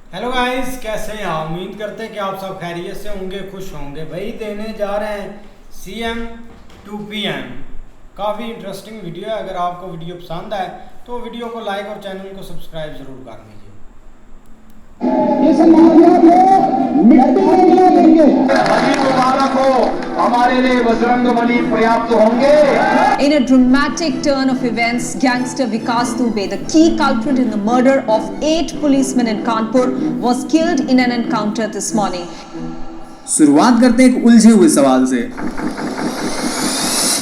Hello guys, कैसे हैं आप? उम्मीद करते हैं कि आप सब खैरियत से होंगे, खुश होंगे। भाई देने जा रहे हैं सीएम टू पीएम। काफ़ी इंटरेस्टिंग वीडियो है। अगर आपको वीडियो पसंद आए तो वीडियो को लाइक और चैनल को सब्सक्राइब जरूर कर लीजिए। इस माफिया को मिट्टी में मिला देंगे। अभी मुबारक हो, हमारे लिए बजरंग बली पर्याप्त होंगे। In a dramatic turn of events, gangster Vikas Dubey, the key culprit in the murder of 8 policemen in Kanpur, was killed in an encounter this morning. शुरुआत करते हैं एक उलझे हुए सवाल से।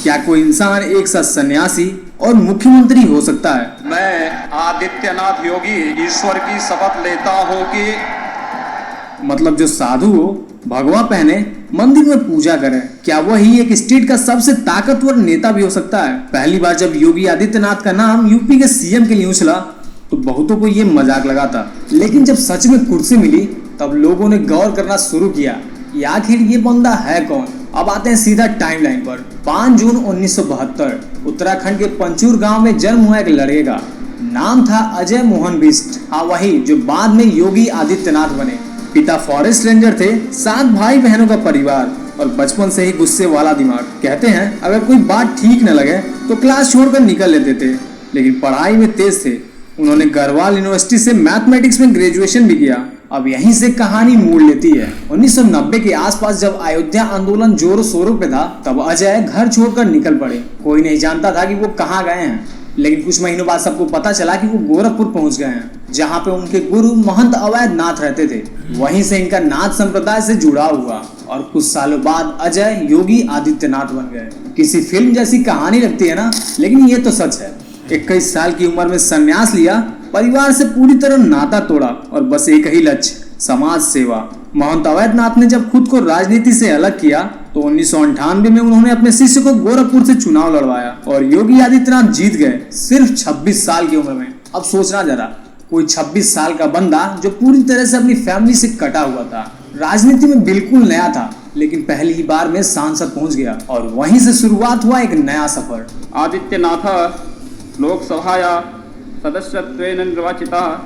क्या कोई इंसान एक साथ सन्यासी और मुख्यमंत्री हो सकता है? मैं आदित्यनाथ योगी ईश्वर की शपथ लेता हूँ कि मतलब जो साधु हो, भगवा पहने, मंदिर में पूजा करे, क्या वही एक स्टेट का सबसे ताकतवर नेता भी हो सकता है? पहली बार जब योगी आदित्यनाथ का नाम यूपी के सीएम के लिए उछला तो बहुतों को ये मजाक लगा था, लेकिन जब सच में कुर्सी मिली तब लोगों ने गौर करना शुरू किया कि आखिर ये बंदा है कौन। अब आते हैं सीधा टाइमलाइन पर। 5 जून 1972 उत्तराखंड के पंचूर गांव में जन्म हुआ एक लड़के का। नाम था अजय मोहन बिष्ट। हाँ, वही जो बाद में योगी आदित्यनाथ बने। पिता फॉरेस्ट रेंजर थे, 7 भाई बहनों का परिवार और बचपन से ही गुस्से वाला दिमाग। कहते हैं अगर कोई बात ठीक न लगे तो क्लास छोड़कर निकल लेते थे, लेकिन पढ़ाई में तेज थे। उन्होंने गढ़वाल यूनिवर्सिटी से मैथमेटिक्स में ग्रेजुएशन भी किया। अब यहीं से कहानी मोड़ लेती है। 1990 के आसपास जब अयोध्या आंदोलन जोरों शोरों पे था तब अजय घर छोड़कर निकल पड़े। कोई नहीं जानता था कि वो कहाँ गए हैं, लेकिन कुछ महीनों बाद सबको पता चला कि वो गोरखपुर पहुंच गए हैं, जहां पे उनके गुरु महंत अवैध नाथ रहते थे। वहीं से इनका नाथ संप्रदाय से जुड़ाव हुआ और कुछ सालों बाद अजय योगी आदित्यनाथ बन गए। किसी फिल्म जैसी कहानी लगती है ना, लेकिन ये तो सच है। 21 साल की उम्र में संन्यास लिया, परिवार से पूरी तरह नाता तोड़ा और बस एक ही लक्ष्य, समाज सेवा। महंत अवैध नाथ ने जब खुद को राजनीति से अलग किया तो 1998 में उन्होंने अपने शिष्य को गोरखपुर से चुनाव लड़वाया और योगी आदित्यनाथ जीत गए, सिर्फ 26 साल की उम्र में। अब सोचना जरा, कोई 26 साल का बंदा जो पूरी तरह से अपनी फैमिली से कटा हुआ था, राजनीति में बिल्कुल नया था, लेकिन पहली ही बार में सांसद पहुंच गया और वहीं से शुरुआत हुआ एक नया सफर। आदित्यनाथ लोकसभाया सदस्यत्वेन निर्वाचितः।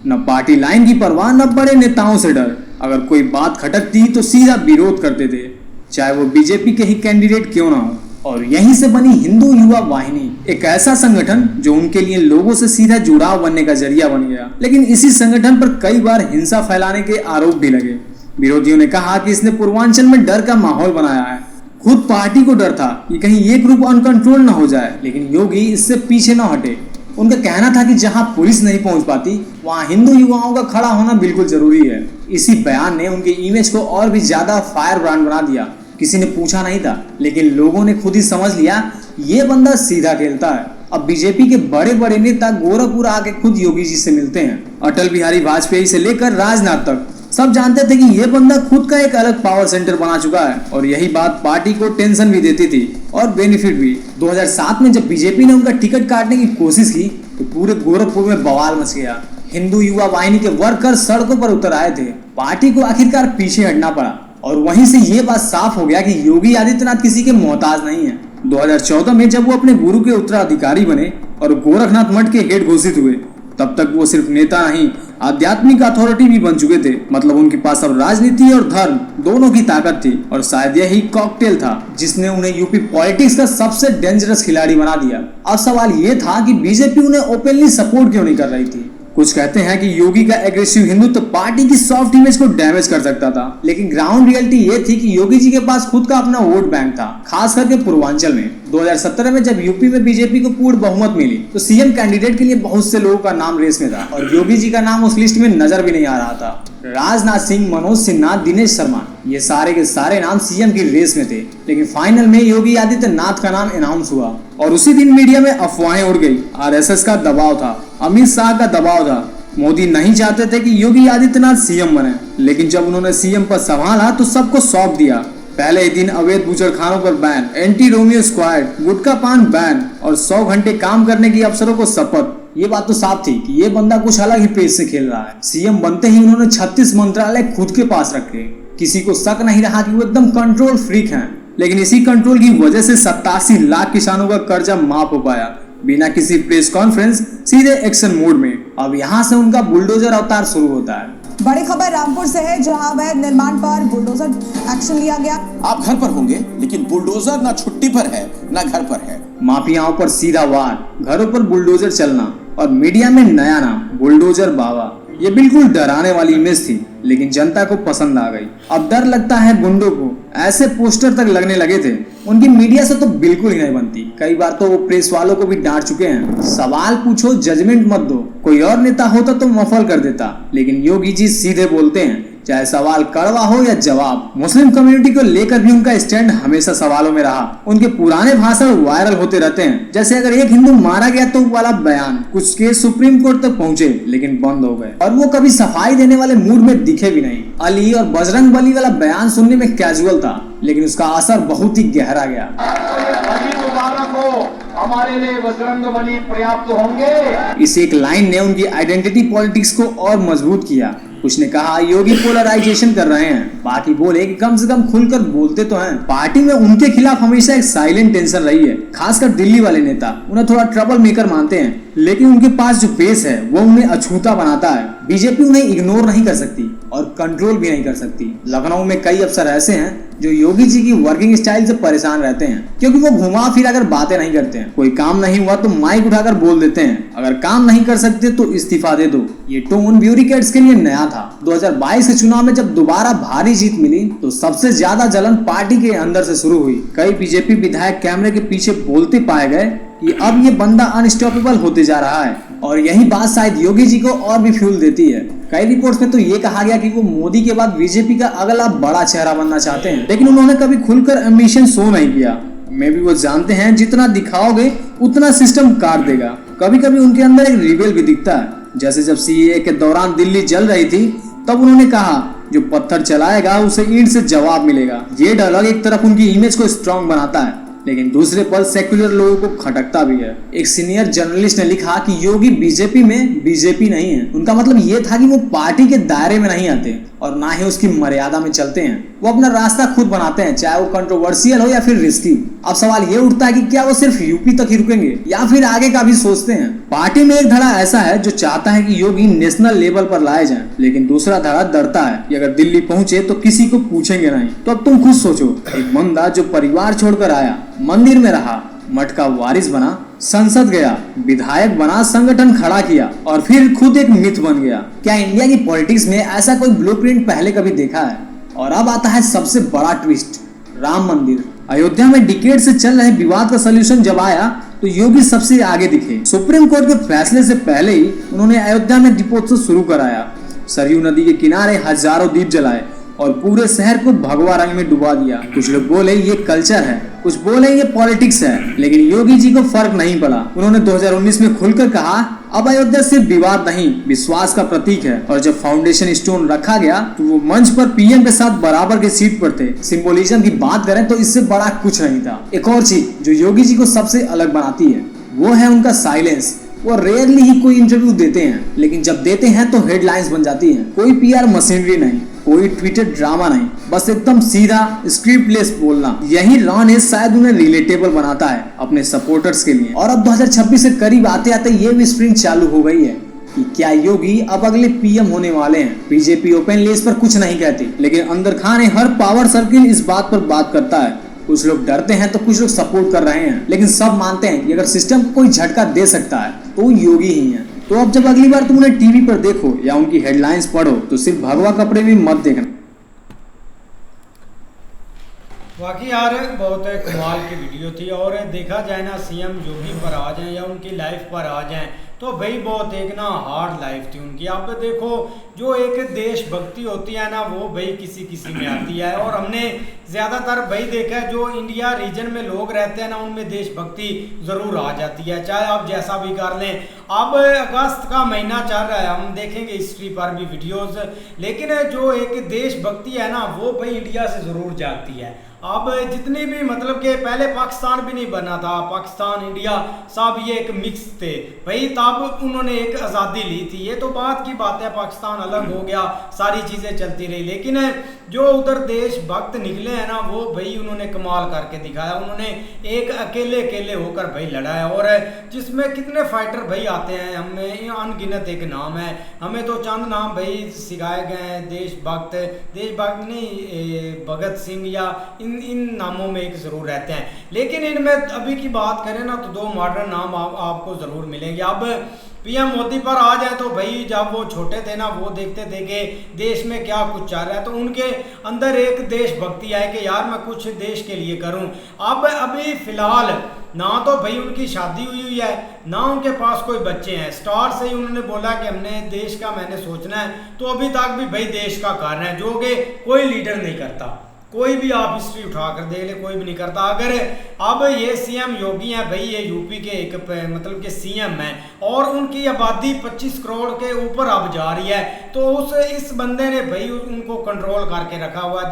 न पार्टी लाइन की परवाह, न बड़े नेताओं से डर। अगर कोई बात खटकती तो सीधा विरोध करते थे, चाहे वो बीजेपी के ही कैंडिडेट क्यों ना हो। और यहीं से बनी हिंदू युवा वाहिनी, एक ऐसा संगठन जो उनके लिए लोगों से सीधा जुड़ाव बनने का जरिया बन गया। लेकिन इसी संगठन पर कई बार हिंसा फैलाने के आरोप भी लगे। विरोधियों ने कहा कि इसने पूर्वांचल में डर का माहौल बनाया है। खुद पार्टी को डर था कि कहीं ये ग्रुप अनकंट्रोल न हो जाए, लेकिन योगी इससे पीछे न हटे। उनका कहना था कि जहां पुलिस नहीं पहुंच पाती वहां हिंदू युवाओं का खड़ा होना बिल्कुल जरूरी है। इसी बयान ने उनके इमेज को और भी ज्यादा फायर ब्रांड बना दिया। किसी ने पूछा नहीं था, लेकिन लोगों ने खुद ही समझ लिया ये बंदा सीधा खेलता है। अब बीजेपी के बड़े बड़े नेता गोरखपुर आके खुद योगी जी से मिलते हैं। अटल बिहारी वाजपेयी से लेकर राजनाथ तक सब जानते थे कि ये बंदा खुद का एक अलग पावर सेंटर बना चुका है और यही बात पार्टी को टेंशन भी देती थी और बेनिफिट भी। 2007 में जब बीजेपी ने उनका टिकट काटने की कोशिश की तो पूरे गोरखपुर में बवाल मच गया। हिंदू युवा वाहिनी के वर्कर सड़कों पर उतर आए थे। पार्टी को आखिरकार पीछे हटना पड़ा और वहीं से ये बात साफ हो गया कि योगी आदित्यनाथ किसी के मोहताज नहीं है। 2014 में जब वो अपने गुरु के उत्तराधिकारी बने और गोरखनाथ मठ के हेड घोषित हुए, तब तक वो सिर्फ नेता नहीं, आध्यात्मिक अथॉरिटी भी बन चुके थे। मतलब उनके पास अब राजनीति और धर्म दोनों की ताकत थी और शायद यही कॉकटेल था जिसने उन्हें यूपी पॉलिटिक्स का सबसे डेंजरस खिलाड़ी बना दिया। अब सवाल ये था कि बीजेपी उन्हें ओपनली सपोर्ट क्यों नहीं कर रही थी। कुछ कहते हैं कि योगी का एग्रेसिव हिंदुत्व पार्टी की सॉफ्ट इमेज को डैमेज कर सकता था, लेकिन ग्राउंड रियलिटी ये थी कि योगी जी के पास खुद का अपना वोट बैंक था, खास करके पूर्वांचल में। 2017 में जब यूपी में बीजेपी को पूर्ण बहुमत मिली तो सीएम कैंडिडेट के लिए बहुत से लोगों का नाम रेस में था और योगी जी का नाम उस लिस्ट में नजर भी नहीं आ रहा था। राजनाथ सिंह, मनोज सिन्हा, दिनेश शर्मा, ये सारे के सारे नाम सीएम की रेस में थे, लेकिन फाइनल में योगी आदित्यनाथ का नाम अनाउंस हुआ और उसी दिन मीडिया में अफवाहें उड़ गई। आरएसएस का दबाव था, अमित शाह का दबाव था। मोदी नहीं चाहते थे कि योगी आदित्यनाथ सीएम बने, लेकिन जब उन्होंने सीएम पद संभाला तो सबको सौंप दिया। पहले ही दिन अवैध बूचड़खानों पर बैन, एंटी रोमियो स्क्वाड, गुटखा पान बैन और 100 घंटे काम करने की अफसरों को शपथ। ये बात तो साफ थी कि ये बंदा कुछ अलग ही पेज से खेल रहा है। सीएम बनते ही उन्होंने 36 मंत्रालय खुद के पास रखे। किसी को शक नहीं रहा कि वो एकदम कंट्रोल फ्रीक हैं, लेकिन इसी कंट्रोल की वजह से 87 लाख किसानों का कर्जा माफ हो पाया बिना किसी प्रेस कॉन्फ्रेंस, सीधे एक्शन मोड में। अब यहाँ से उनका बुलडोजर अवतार शुरू होता है। बड़ी खबर रामपुर से है, जहां अवैध निर्माण पर बुलडोजर एक्शन लिया गया। आप घर पर होंगे, लेकिन बुलडोजर ना छुट्टी पर है ना घर पर है। माफियाओं पर सीधा वार, घरों पर बुलडोजर चलना और मीडिया में नया नाम बुलडोजर बाबा। ये बिल्कुल डराने वाली इमेज थी, लेकिन जनता को पसंद आ गई। अब डर लगता है गुंडों को, ऐसे पोस्टर तक लगने लगे थे। उनकी मीडिया से तो बिल्कुल ही नहीं बनती। कई बार तो वो प्रेस वालों को भी डांट चुके हैं। सवाल पूछो, जजमेंट मत दो। कोई और नेता होता तो मफल कर देता, लेकिन योगी जी सीधे बोलते हैं, चाहे सवाल कड़वा हो या जवाब। मुस्लिम कम्युनिटी को लेकर भी उनका स्टैंड हमेशा सवालों में रहा। उनके पुराने भाषण वायरल होते रहते हैं, जैसे अगर एक हिंदू मारा गया तो वाला बयान। कुछ केस सुप्रीम कोर्ट तक पहुंचे, लेकिन बंद हो गए। और वो कभी सफाई देने वाले मूड में दिखे भी नहीं। अली और बजरंग बली वाला बयान सुनने में कैजुअल था, लेकिन उसका असर बहुत ही गहरा गया। मुबारक हो, हमारे लिए बजरंग बली पर्याप्त होंगे। इस एक लाइन ने उनकी आइडेंटिटी पॉलिटिक्स को और मजबूत किया। कुछ ने कहा योगी पोलराइजेशन कर रहे हैं, बाकी बोले कि कम से कम खुलकर बोलते तो हैं। पार्टी में उनके खिलाफ हमेशा एक साइलेंट टेंशन रही है, खासकर दिल्ली वाले नेता उन्हें थोड़ा ट्रबल मेकर मानते हैं, लेकिन उनके पास जो बेस है वो उन्हें अछूता बनाता है। बीजेपी उन्हें इग्नोर नहीं कर सकती और कंट्रोल भी नहीं कर सकती। लखनऊ में कई अफसर ऐसे हैं जो योगी जी की वर्किंग स्टाइल से परेशान रहते हैं, क्योंकि वो घुमा फिरा कर बातें नहीं करते हैं। कोई काम नहीं हुआ तो माइक उठाकर बोल देते हैं, अगर काम नहीं कर सकते तो इस्तीफा दे दो। ये टोन ब्यूरोक्रेट्स के लिए नया था। 2022 के चुनाव में जब दोबारा भारी जीत मिली तो सबसे ज्यादा जलन पार्टी के अंदर से शुरू हुई। कई बीजेपी विधायक कैमरे के पीछे बोलते पाए गए कि अब ये बंदा अनस्टॉपेबल होते जा रहा है, और यही बात शायद योगी जी को और भी फ्यूल देती है। कई रिपोर्ट्स में तो ये कहा गया कि वो मोदी के बाद बीजेपी का अगला बड़ा चेहरा बनना चाहते हैं, लेकिन उन्होंने कभी खुलकर एम्बिशन शो नहीं किया। मे भी वो जानते हैं जितना दिखाओगे उतना सिस्टम काट देगा। कभी कभी उनके अंदर एक रिबेल भी दिखता है, जैसे जब सीएए के दौरान दिल्ली जल रही थी तब उन्होंने कहा जो पत्थर चलाएगा उसे ईंट से जवाब मिलेगा। ये डायलॉग एक तरफ उनकी इमेज को स्ट्रॉन्ग बनाता है, लेकिन दूसरे पर सेक्युलर लोगों को खटकता भी है। एक सीनियर जर्नलिस्ट ने लिखा कि योगी बीजेपी में बीजेपी नहीं है। उनका मतलब ये था कि वो पार्टी के दायरे में नहीं आते और ना ही उसकी मर्यादा में चलते हैं। वो अपना रास्ता खुद बनाते हैं, चाहे वो कंट्रोवर्शियल हो या फिर रिस्की। अब सवाल ये उठता है कि क्या वो सिर्फ यूपी तक ही रुकेंगे या फिर आगे का भी सोचते हैं। पार्टी में एक धड़ा ऐसा है जो चाहता है कि योगी नेशनल लेवल पर लाए जाएं, लेकिन दूसरा धड़ा डरता है कि अगर दिल्ली पहुंचे तो किसी को पूछेंगे नहीं। तो अब तुम खुद सोचो, एक बंदा जो परिवार छोड़कर आया, मंदिर में रहा, मठ का वारिस बना, संसद गया, विधायक बना, संगठन खड़ा किया और फिर खुद एक मिथ बन गया। क्या इंडिया की पॉलिटिक्स में ऐसा कोई ब्लूप्रिंट पहले कभी देखा है? और अब आता है सबसे बड़ा ट्विस्ट, राम मंदिर। अयोध्या में डिकेड से चल रहे विवाद का सलूशन जब आया तो योगी सबसे आगे दिखे। सुप्रीम कोर्ट के फैसले से पहले ही उन्होंने अयोध्या में दीपोत्सव शुरू कराया। सरयू नदी के किनारे हजारों दीप जलाए और पूरे शहर को भगवा रंग में डुबा दिया। कुछ लोग बोले ये कल्चर है, कुछ बोले ये पॉलिटिक्स है, लेकिन योगी जी को फर्क नहीं पड़ा। उन्होंने 2019 में खुलकर कहा अब अयोध्या सिर्फ विवाद नहीं, विश्वास का प्रतीक है। और जब फाउंडेशन स्टोन रखा गया तो वो मंच पर पीएम के साथ बराबर के सीट पर थे। सिंबोलिज्म की बात करें तो इससे बड़ा कुछ नहीं था। एक और चीज जो योगी जी को सबसे अलग बनाती है वो है उनका साइलेंस। वो रेयरली ही कोई इंटरव्यू देते हैं, लेकिन जब देते हैं तो हेडलाइंस बन जाती हैं। कोई पीआर मशीनरी नहीं, कोई ट्विटर ड्रामा नहीं, बस एकदम सीधा स्क्रिप्टलेस बोलना। यही रॉनेस शायद उन्हें रिलेटेबल बनाता है अपने सपोर्टर्स के लिए। और अब 2026 से करीब आते आते ये भी स्प्रिंग चालू हो गई है कि क्या योगी अब अगले पीएम होने वाले हैं। बीजेपी ओपनली इस पर कुछ नहीं कहती, लेकिन अंदर खाने हर पावर सर्किल इस बात पर बात करता है। कुछ लोग डरते हैं तो कुछ लोग सपोर्ट कर रहे हैं, लेकिन सब मानते हैं कि अगर सिस्टम को कोई झटका दे सकता है तो योगी ही है। तो अब जब अगली बार तुम उन्हें टीवी पर देखो या उनकी हेडलाइंस पढ़ो तो सिर्फ भगवा कपड़े भी मत देखना। वाकई यार बहुत कमाल की वीडियो थी। और देखा जाए ना, सीएम योगी पर आ जाए या उनकी लाइफ पर आ जाए तो भाई बहुत एक ना हार्ड लाइफ थी उनकी। आप देखो जो एक देशभक्ति होती है ना वो भाई किसी किसी में आती है, और हमने ज़्यादातर भाई देखा है जो इंडिया रीजन में लोग रहते हैं ना उनमें देशभक्ति ज़रूर आ जाती है, चाहे आप जैसा भी कर लें। अब अगस्त का महीना चल रहा है, हम देखेंगे हिस्ट्री पर भी वीडियोज़, लेकिन जो एक देशभक्ति है ना वो भाई इंडिया से ज़रूर जाती है। अब जितनी भी मतलब कि पहले पाकिस्तान भी नहीं बना था, पाकिस्तान इंडिया सब ये एक मिक्स थे भाई, तब उन्होंने एक आज़ादी ली थी। ये तो बात की बात है, पाकिस्तान अलग हो गया, सारी चीज़ें चलती रही, लेकिन जो उधर देशभक्त निकले हैं ना वो भाई उन्होंने कमाल करके दिखाया। उन्होंने एक अकेले होकर भाई लड़ा है, और जिसमें कितने फाइटर भाई आते हैं, हमें अनगिनत एक नाम है, हमें तो चंद नाम भाई सिखाए गए हैं, देशभक्त नहीं, भगत सिंह या इन नामों में एक ज़रूर रहते हैं। लेकिन इनमें अभी की बात करें ना तो 2 मॉडर्न नाम आपको ज़रूर मिलेंगे। अब पीएम मोदी पर आ जाए तो भाई जब वो छोटे थे ना, वो देखते थे कि देश में क्या कुछ चल रहा है, तो उनके अंदर एक देशभक्ति है कि यार मैं कुछ देश के लिए करूं। अब अभी फिलहाल ना तो भाई उनकी शादी हुई है, ना उनके पास कोई बच्चे हैं। स्टार्ट से ही उन्होंने बोला कि हमने देश का मैंने सोचना है, तो अभी तक भी भाई देश का कार्य है, जो कि कोई लीडर नहीं करता। कोई भी आप हिस्ट्री उठाकर देख ले, कोई भी नहीं करता। अगर अब ये सीएम योगी हैं भाई, ये यूपी के एक मतलब के सीएम हैं और उनकी आबादी 25 करोड़ के ऊपर अब जा रही है, तो इस बंदे ने भाई उनको कंट्रोल करके रखा हुआ।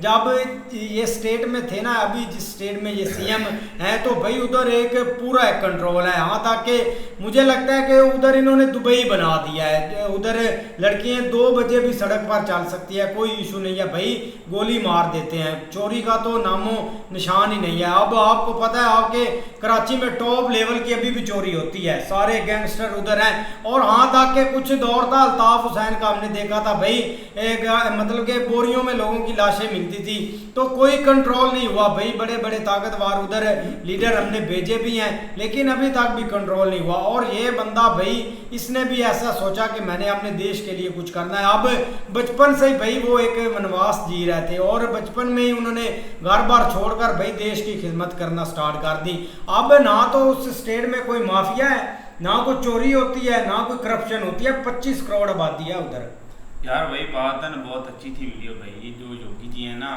जब ये स्टेट में थे ना, अभी जिस स्टेट में ये सीएम है, तो भाई उधर एक पूरा एक कंट्रोल है। यहाँ तक कि मुझे लगता है कि उधर इन्होंने दुबई बना दिया है, उधर लड़कियां 2 बजे भी सड़क पर चल सकती है, कोई इशू नहीं है भाई, गोली मार देते हैं, चोरी का तो नामो निशान ही नहीं है। अब आपको पता है आपके कराची में टॉप लेवल की अभी भी चोरी होती है, सारे गैंगस्टर उधर हैं। और हाँ तक के कुछ दौर था अल्ताफ हुसैन का, हमने देखा था भाई एक मतलब के बोरियों में लोगों की लाशें मिलती थी, तो कोई कंट्रोल नहीं हुआ भाई। बड़े बड़े ताकतवर उधर लीडर हमने भेजे भी हैं, लेकिन अभी तक भी कंट्रोल नहीं हुआ। और ये बंदा भाई इसने भी ऐसा सोचा कि मैंने अपने देश के लिए कुछ करना है। अब बचपन से ही भाई वो एक वनवास जी रहे थे और बचपन में ही उन्होंने घर बार छोड़कर भाई देश की खिदमत करना स्टार्ट कर दी। अब ना तो उस स्टेट में कोई माफिया है, ना कोई चोरी होती है, ना कोई करप्शन होती है, 25 करोड़ आबादी है उधर। यार वही बात है ना, बहुत अच्छी थी वीडियो भाई। ये जो योगी जी है ना,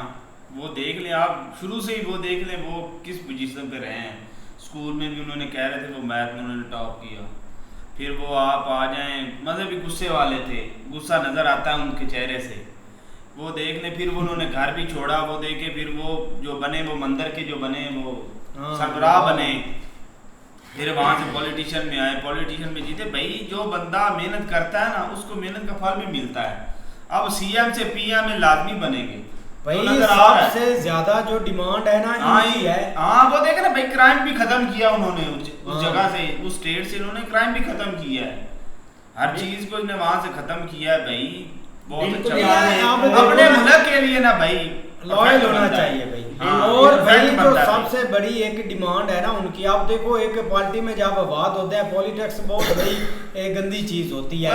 वो देख लें आप, शुरू से ही वो देख लें वो किस पोजीशन पे रहे हैं। स्कूल में भी उन्होंने कह रहे थे वो मैथ में उन्होंने टॉप किया, फिर वो आप आ जाएं मतलब भी गुस्से वाले थे, गुस्सा नज़र आता है उनके चेहरे से, वो देख लें। फिर वो उन्होंने घर भी छोड़ा, वो देखे फिर वो जो बने, वो मंदिर के जो बने, वो सरबराह बने, फिर वहाँ से पॉलिटिशियन में आए, पॉलिटिशियन में जीते। भाई जो बंदा मेहनत करता है ना, उसको मेहनत का फल भी मिलता है। अब सीएम से पीएम में लाजमी बनेंगे भाई, सबसे ज्यादा जो डिमांड है ना इनकी है। हाँ वो देखे ना भाई, क्राइम भी खत्म किया उन्होंने उस जगह से, उस स्टेट से उन्होंने क्राइम भी खत्म किया है, हर चीज को इन्होंने वहां से खत्म किया है भाई। बहुत अच्छा अपने मुल्क के लिए ना भाई लॉयल होना चाहिए भाई। और भाई जो सबसे बड़ी एक डिमांड है ना उनकी, आप देखो एक पार्टी में जब विवाद होते हैं, पॉलिटिक्स बहुत बड़ी गंदी चीज होती है,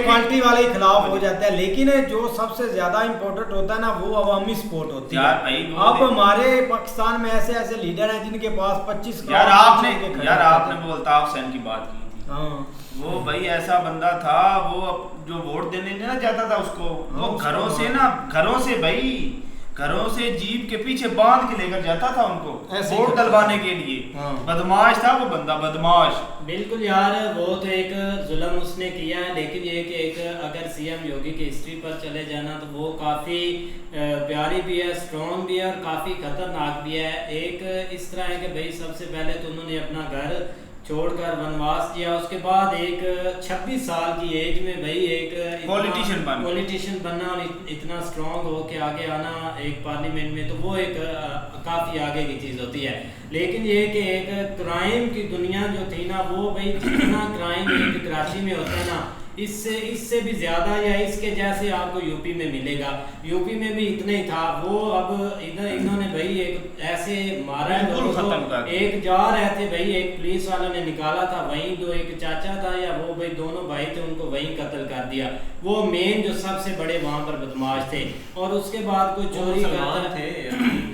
पार्टी वाले ही खिलाफ हो जाता है, लेकिन जो सबसे ज्यादा इम्पोर्टेंट होता है ना वो अवामी सपोर्ट होती है। अब हमारे पाकिस्तान में ऐसे ऐसे लीडर हैं जिनके पास 25 यार आपने वो अल्ताफ हुसैन की बात की थी। हाँ वो भाई ऐसा बंदा था, वो जो वोट देने ना जाता था उसको, वो घरों से भाई घरों से जीप के पीछे बांध के लेकर जाता था उनको वोट डलवाने के लिए। बदमाश था वो बंदा, बदमाश। बिल्कुल यार, वो तो एक जुल्म उसने किया है, लेकिन ये कि एक अगर सीएम योगी की हिस्ट्री पर चले जाना तो वो काफ़ी प्यारी भी है, स्ट्रॉन्ग भी है और काफ़ी खतरनाक भी है। एक इस तरह है कि भाई सबसे पहले तो उन्होंने अपना घर छोड़कर वनवास किया, उसके बाद एक 26 साल की एज में भाई एक पॉलिटिशियन बनना और इतना स्ट्रॉन्ग हो के आगे आना एक पार्लियामेंट में, तो वो एक काफ़ी आगे की चीज़ होती है। लेकिन ये कि एक क्राइम की दुनिया जो थी ना, वो भाई जितना क्राइम एक कराची में होता है ना, इससे भी ज्यादा या इसके जैसे आपको यूपी में मिलेगा। यूपी में भी इतना ही था, वो अब इधर इन्होंने भाई एक ऐसे मारा है लोगों को, एक जा रहे थे भाई, एक पुलिस वालों ने निकाला था, वहीं जो एक चाचा था या वो भाई दोनों भाई थे, उनको वहीं कत्ल कर दिया। वो मेन जो सबसे बड़े वहां पर बदमाश थे। और उसके बाद कोई चोरी करता थे,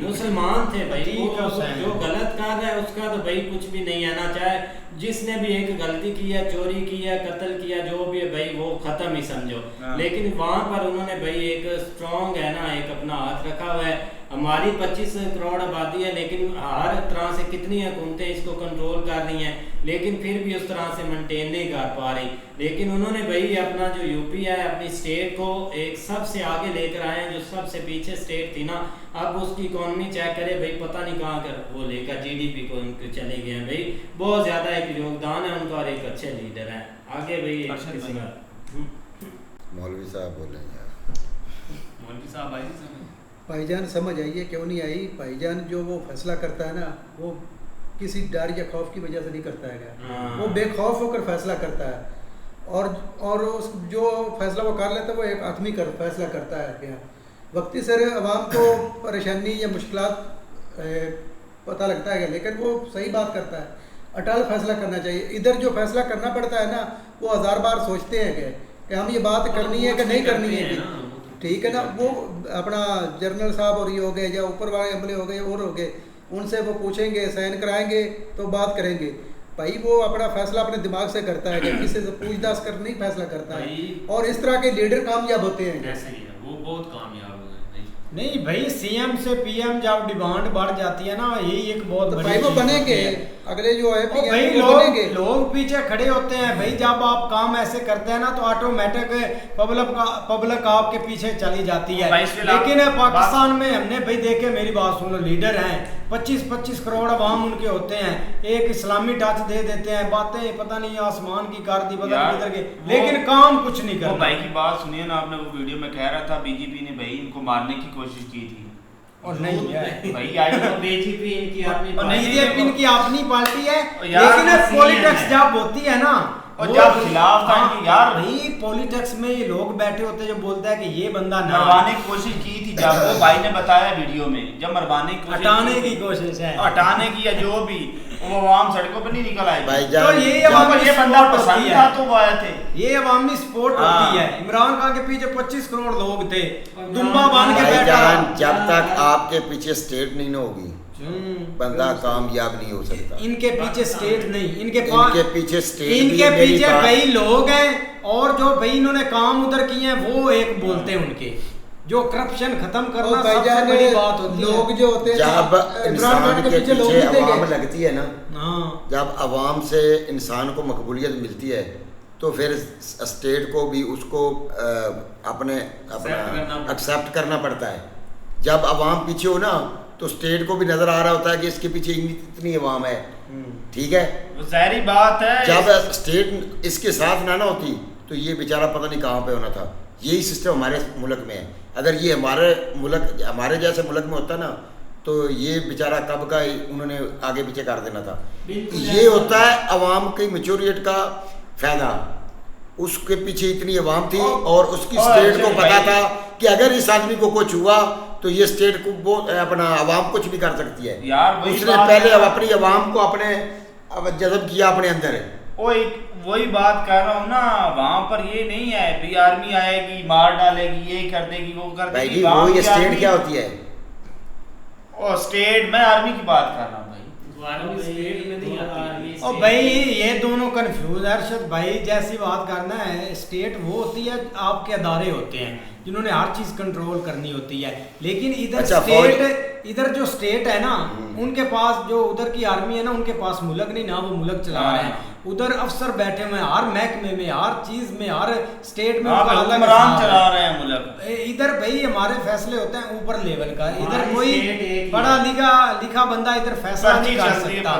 मुसलमान थे भाई, जो गलत कर रहा है उसका तो भाई कुछ भी नहीं आना, चाहे जिसने भी एक गलती की है, चोरी की है, कत्ल किया, जो भी है भाई वो खत्म ही समझो। लेकिन वहां पर उन्होंने भाई एक स्ट्रॉन्ग है ना, एक अपना हाथ रखा हुआ है। हमारी 25 करोड़ आबादी है, लेकिन हर तरह से कितनी हुकूमतें इसको कंट्रोल कर रही हैं, लेकिन फिर भी उस तरह से मेंटेन नहीं कर पा रही। लेकिन उन्होंने भाई अपना जो यूपी है, अपनी स्टेट को एक सबसे आगे लेकर आए हैं, जो सबसे पीछे स्टेट थी ना, अब उसकी इकोनॉमी चेक करे भाई, पता नहीं कहाँ कर वो लेकर जीडीपी को उनके चले गए हैं भाई। बहुत ज्यादा एक योगदान है उनका और एक अच्छे लीडर हैं आगे भाई। मौलवी साहब बोले, मौलवी साहब भाईजान समझ आइए क्यों नहीं आई। भाईजान जो वो फैसला करता है ना, वो किसी डर या खौफ की वजह से नहीं करता है, वो बेखौफ होकर फैसला करता है और जो फैसला वो कर लेता है वो एक आदमी फैसला करता है क्या वक्ती सर आवाम को परेशानी या मुश्किलात पता लगता है, लेकिन वो सही बात करता है, अटल फैसला करना चाहिए। इधर जो फैसला करना पड़ता है ना, वो 1000 बार सोचते हैं कि हम ये बात करनी है कि नहीं करनी है, ठीक है ना। वो अपना जनरल साहब और ये हो गए या ऊपर वाले अमले हो गए और हो गए, उनसे वो पूछेंगे, साइन कराएंगे तो बात करेंगे। भाई वो अपना फैसला अपने दिमाग से करता है, किसी से पूछताछ कर नहीं फैसला करता है, और इस तरह के लीडर कामयाब होते हैं। ऐसे ही है, वो बहुत कामयाब हो गए। नहीं भाई, सीएम से पीएम जब डिमांड बढ़ जाती है ना, यही एक बहुत तो भाई वो बनेंगे अगले जो है भाई, लोग पीछे खड़े होते हैं भाई। जब आप काम ऐसे करते हैं ना तो ऑटोमेटिक पब्लिक आपके पीछे चली जाती है। लेकिन पाकिस्तान में हमने भाई देखे, मेरी बात सुनो, लीडर हैं 25-25 करोड़ अवाम उनके होते हैं, एक इस्लामी टच दे देते हैं, बातें पता नहीं आसमान की कर दी पता नहीं किधर के, लेकिन काम कुछ नहीं करते। भाई की बात सुनिए ना आपने, वो वीडियो में कह रहा था बीजेपी ने भाई इनको मारने की कोशिश की थी और नहीं है भाई। आई बीजेपी इनकी अपनी पार्टी है, लेकिन पॉलिटिक्स जब होती है ना और जब खिलाफ था इनकी, यार भाई पॉलिटिक्स में ये लोग बैठे होते जो बोलता है कि ये बंदा मरवाने की कोशिश की थी, जब वो भाई ने बताया वीडियो में, जब मरवाने की हटाने की कोशिश है, हटाने की या जो भी, वो आवाम सड़कों पे नहीं निकल आए भाई। तो ये बंदा पसंद था तो वो आए थे, ये अवामी सपोर्ट होती है। इमरान खान के पीछे 25 करोड़ लोग थे, दुम्बा बांध के बैठा। जब तक आपके पीछे स्टेट नहीं ना होगी बंदा कामयाब नहीं हो सकता। इनके पीछे स्टेट नहीं, इनके पीछे स्टेट, इनके पीछे भाई लोग हैं, और जो भाई इन्होंने काम उधर किए हैं वो एक बोलते हैं उनके, जो करप्शन खत्म करना सबसे बड़ी बात होती है। लोग जो होते हैं जब इंसान के पीछे अवाम लगती है ना, जब अवाम से इंसान को मकबूलियत मिलती है तो फिर स्टेट को भी उसको अपना एक्सेप्ट करना पड़ता है। जब अवाम पीछे हो ना तो स्टेट को भी नजर आ रहा होता है कि इसके पीछे इतनी अवाम है, ठीक है, ज़ाहिर बात है। जब स्टेट इसके साथ ना होती तो ये बेचारा पता नहीं कहाँ पे होना था। यही सिस्टम हमारे मुल्क में है। अगर ये हमारे जैसे मुल्क में होता ना तो ये बेचारा कब का उन्होंने आगे पीछे कर देना था। ये होता है अवाम की मैच्योरिटी का फायदा। उसके पीछे इतनी अवाम थी और उसकी स्टेट को पता था कि अगर इस आदमी को कुछ हुआ तो ये स्टेट को अपना अवाम कुछ भी कर सकती है यार। उसने पहले अपनी अवाम को अपने जज़ब किया अपने अंदर है। वही बात कर रहा हूँ ना, वहाँ पर ये नहीं है भी आर्मी आएगी मार डालेगी, ये कर देगी वो कर देगी। वो ये स्टेट क्या होती है? और स्टेट, मैं आर्मी की बात कर रहा हूँ भाई। और भाई ये दोनों कंफ्यूज है अरशद भाई। जैसी बात करना है, स्टेट वो होती है, आपके अदारे होते हैं जिन्होंने हर चीज कंट्रोल करनी होती है। लेकिन इधर इधर जो स्टेट है ना, उनके पास जो उधर की आर्मी है ना, उनके पास मुल्क नहीं ना, वो मुल्क चला रहे हैं। उधर अफसर बैठे हुए हैं हर महकमे में, हर चीज में, हर स्टेट में उनका अलग चला रहे हैं मुल्क। इधर भाई हमारे फैसले होते हैं ऊपर लेवल का। इधर कोई पढ़ा लिखा बंदा इधर फैसला नहीं कर सकता,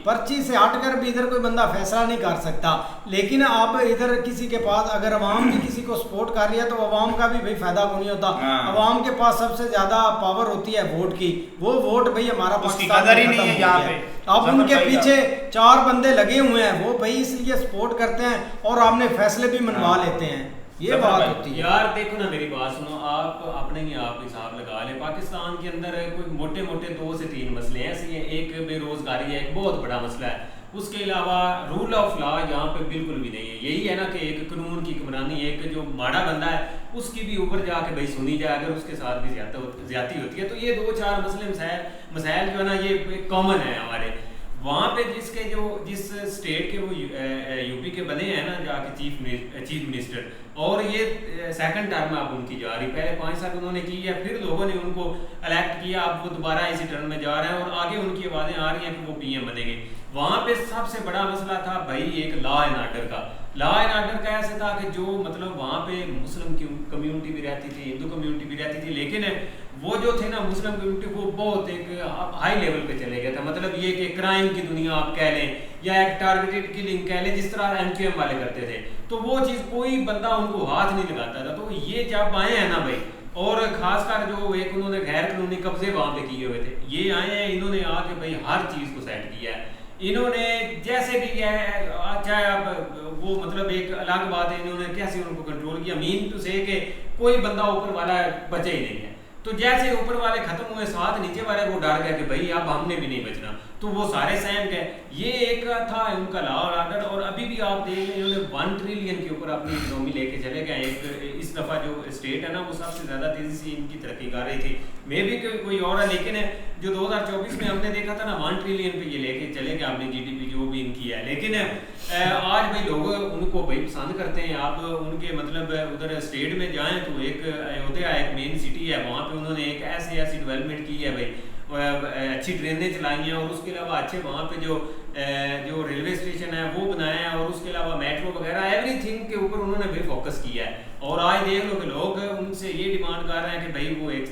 पर्ची से हटकर भी इधर कोई बंदा फैसला नहीं कर सकता। लेकिन आप इधर किसी के पास अगर अवाम भी किसी को सपोर्ट कर रही है तो अवाम का भी भाई फायदा को नहीं होता। अवाम के पास सबसे ज्यादा पावर होती है वोट की। वो वोट भाई हमारा पाकिस्तान ही नहीं है यहाँ पे। अब उनके पीछे 4 बंदे लगे हुए हैं, वो भाई इसलिए सपोर्ट करते हैं और आपने फैसले भी मनवा लेते हैं। ये बात होती है यार। देखो ना, मेरी बात सुनो, आप अपने ही आप हिसाब लगा ले। पाकिस्तान के अंदर कोई मोटे 2 से 3 मसले ऐसे हैं। एक बेरोजगारी है, एक बहुत बड़ा मसला है। उसके अलावा रूल ऑफ लॉ यहाँ पे बिल्कुल भी नहीं है। यही है ना कि एक कानून की हुक्मरानी, एक जो माड़ा बंदा है उसकी भी ऊपर जाके भाई सुनी जाए, अगर उसके साथ भी ज्यादती होती है तो ये 2-4 मसाइल जो है ना, ये कॉमन है हमारे वहाँ पे। जिस स्टेट के वो यूपी के बने हैं ना जाके चीफ मिनिस्टर, और ये सेकंड टर्म अब उनकी जा रही। पहले 5 साल उन्होंने की है, फिर लोगों ने उनको इलेक्ट किया, अब वो दोबारा इसी टर्म में जा रहे हैं और आगे उनकी आवाज़ें आ रही हैं कि वो पीएम बनेंगे। वहाँ पे सबसे बड़ा मसला था भाई एक लॉ एंड ऑर्डर का। लॉ एंड ऑर्डर का ऐसे था कि जो मतलब वहाँ पे मुस्लिम कम्युनिटी भी रहती थी, हिंदू कम्युनिटी भी रहती थी, लेकिन वो जो थे ना मुस्लिम कम्युनिटी, वो बहुत एक हाई लेवल पे चले गया था। मतलब ये कि क्राइम की दुनिया आप कह लें या एक टारगेटेड किलिंग कह लें, जिस तरह MQM वाले करते थे, तो वो चीज़ कोई बंदा उनको हाथ नहीं लगाता था। तो ये जब आए हैं ना भाई, और खासकर जो एक उन्होंने गैर कानूनी कब्जे वहाँ पे किए हुए थे, ये आए हैं, इन्होंने आके भाई हर चीज़ को सेट किया है। इन्होंने जैसे भी चाहे आप वो मतलब एक अलग बात है, इन्होंने कैसे उनको कंट्रोल किया, मीन टू से कि कोई बंदा ऊपर वाला बचे ही नहीं है। तो जैसे ऊपर वाले खत्म हुए, साथ नीचे वाले वो डर गया कि भाई अब हमने भी नहीं बचना, तो वो सारे सहम गए। ये एक था उनका लॉ और ऑर्डर। और अभी भी आप देख लें इन्होंने 1 ट्रिलियन के ऊपर अपनी इकोनॉमी लेके चले गए। एक इस दफ़ा जो स्टेट है ना वो सबसे ज़्यादा तेज़ी से इनकी तरक्की कर रही थी, मे भी कोई और है, लेकिन जो 2024 में हमने देखा था ना 1 ट्रिलियन पे ये लेके चले गए अपनी GDP जो भी इनकी है। लेकिन आज भाई लोग उनको भाई पसंद करते हैं। आप उनके मतलब उधर स्टेट में जाएँ तो एक अयोध्या एक मेन सिटी है, वहाँ पर उन्होंने एक ऐसी डेवलपमेंट की है भाई, अच्छी ट्रेनें चलाई हैं, और उसके अलावा अच्छे वहाँ पे जो रेलवे स्टेशन है वो बनाया है, और उसके अलावा मेट्रो वगैरह एवरीथिंग के ऊपर उन्होंने भी फोकस किया है। और आज देख लो कि लोग उनसे ये डिमांड कर रहे हैं कि भाई वो एक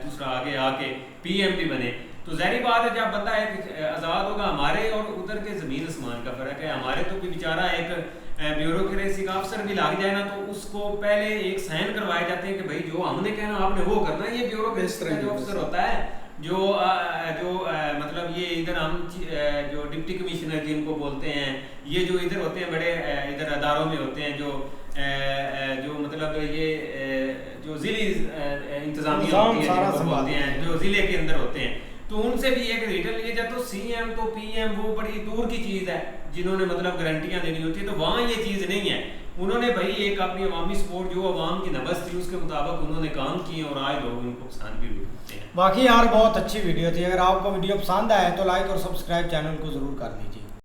दूसरा आगे आके PM भी बने। तो ज़ाहिर बात है जब बंदा एक आज़ाद होगा, हमारे और उधर के ज़मीन आसमान का फ़र्क है। हमारे तो भी बेचारा एक ब्यूरोक्रेसी का अफसर भी लग जाए ना तो उसको पहले एक साइन करवाए जाते हैं कि भाई जो हमने कहना आपने वो करना है। ये ब्यूरोक्रेसी का जो अफसर होता है जो मतलब ये इधर हम जो डिप्टी कमिश्नर जिनको बोलते हैं, ये जो इधर होते हैं बड़े इधर अदारों में होते हैं, जो मतलब ये जो ज़िली इंतज़ामिया होती है जिनको बोलते हैं, जो ज़िले के अंदर होते हैं, तो उनसे भी एक रिटर्न लिए जाए। तो CM तो PM वो बड़ी दूर की चीज़ है जिन्होंने मतलब गारंटियाँ देनी होती है, तो वहाँ ये चीज़ नहीं है। उन्होंने भाई एक अपनी अवामी सपोर्ट जो अवाम की नब्ज़ थी उसके मुताबिक उन्होंने काम किए, और आज लोग उनको पसंद भी करते हैं। बाकी यार बहुत अच्छी वीडियो थी। अगर आपको वीडियो पसंद आए तो लाइक और सब्सक्राइब चैनल को ज़रूर कर दीजिए।